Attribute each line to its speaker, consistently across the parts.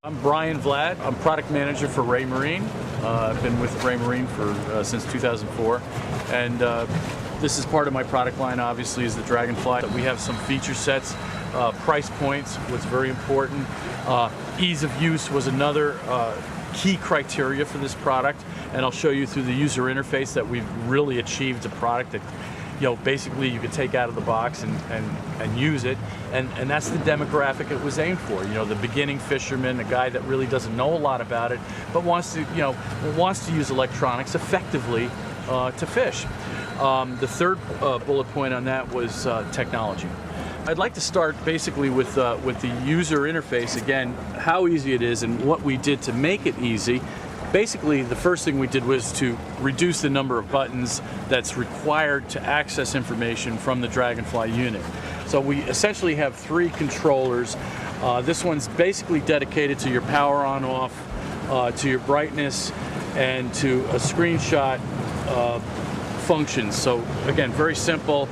Speaker 1: I'm Brian Vlad. I'm product manager for Raymarine. I've been with Raymarine for since 2004, and this is part of my product line. Obviously, is the Dragonfly. We have some feature sets, price points. What's very important. Ease of use was another key criteria for this product, and I'll show you through the user interface that we've really achieved a product that, basically you could take out of the box and use it, and that's the demographic it was aimed for. The beginning fisherman, a guy that really doesn't know a lot about it, but wants to use electronics effectively to fish. The third bullet point on that was technology. I'd like to start basically with the user interface. Again, how easy it is and what we did to make it easy. Basically, the first thing we did was to reduce the number of buttons that's required to access information from the Dragonfly unit. So we essentially have 3 controllers. This one's basically dedicated to your power on off, to your brightness, and to a screenshot functions. So again, very simple.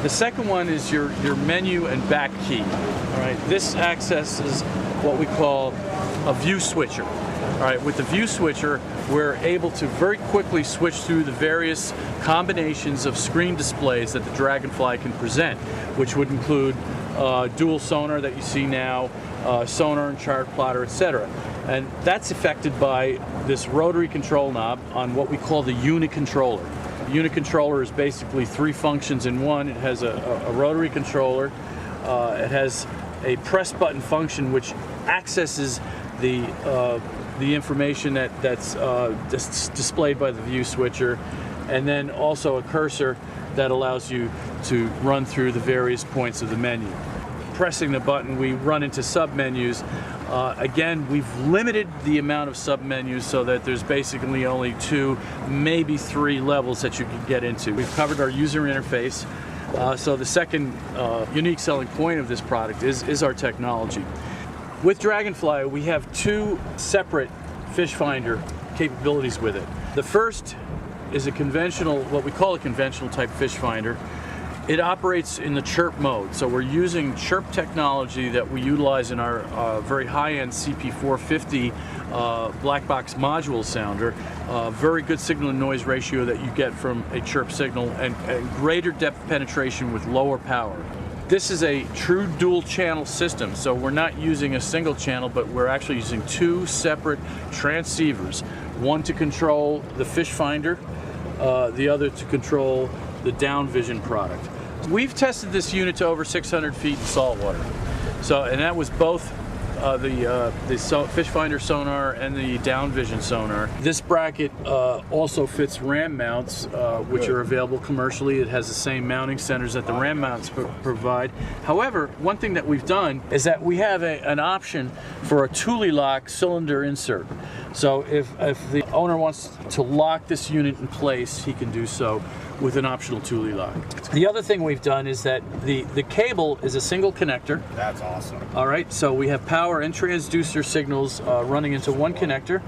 Speaker 1: The second one is your menu and back key. All right, this accesses what we call a view switcher. All right, with the view switcher, we're able to very quickly switch through the various combinations of screen displays that the Dragonfly can present, which would include dual sonar that you see now, sonar and chart plotter, etc. And that's affected by this rotary control knob on what we call the unit controller. The unit controller is basically 3 functions in one. It has a rotary controller, it has a press button function which accesses the information that's displayed by the view switcher, and then also a cursor that allows you to run through the various points of the menu. Pressing the button, we run into sub-menus. Again, we've limited the amount of sub-menus so that there's basically only 2, maybe 3 levels that you can get into. We've covered our user interface. So the second unique selling point of this product is our technology. With Dragonfly, we have 2 separate fish finder capabilities with it. The first is a conventional, what we call a conventional type fish finder. It operates in the CHIRP mode, so we're using CHIRP technology that we utilize in our very high-end CP450 black box module sounder. Very good signal and noise ratio that you get from a CHIRP signal, and greater depth penetration with lower power. This is a true dual channel system, so we're not using a single channel, but we're actually using 2 separate transceivers, one to control the fish finder, the other to control the DownVision product. We've tested this unit to over 600 feet in saltwater, and that was both the fish finder sonar and the DownVision sonar. This bracket also fits ram mounts, which are available commercially. It has the same mounting centers that the ram mounts provide. However, one thing that we've done is that we have an option for a Thule lock cylinder insert. So if the owner wants to lock this unit in place, he can do so with an optional Thule lock. The other thing we've done is that the cable is a single connector.
Speaker 2: That's awesome.
Speaker 1: All right, so we have power and transducer signals running into one connector.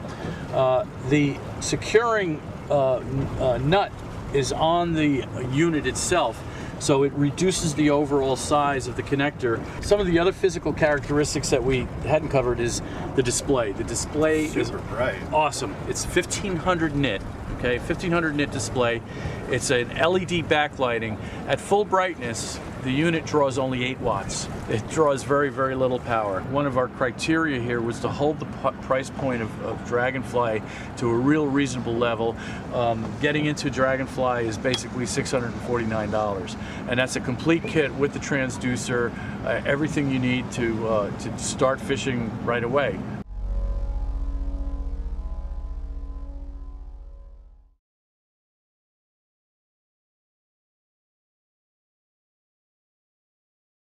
Speaker 1: The securing nut is on the unit itself, so it reduces the overall size of the connector. Some of the other physical characteristics that we hadn't covered is the display. The display is
Speaker 2: bright.
Speaker 1: Awesome. It's 1500 nit. Okay, 1500 nit display. It's an LED backlighting. At full brightness, the unit draws only 8 watts. It draws very, very little power. One of our criteria here was to hold the price point of Dragonfly to a real reasonable level. Getting into Dragonfly is basically $649, and that's a complete kit with the transducer, everything you need to start fishing right away.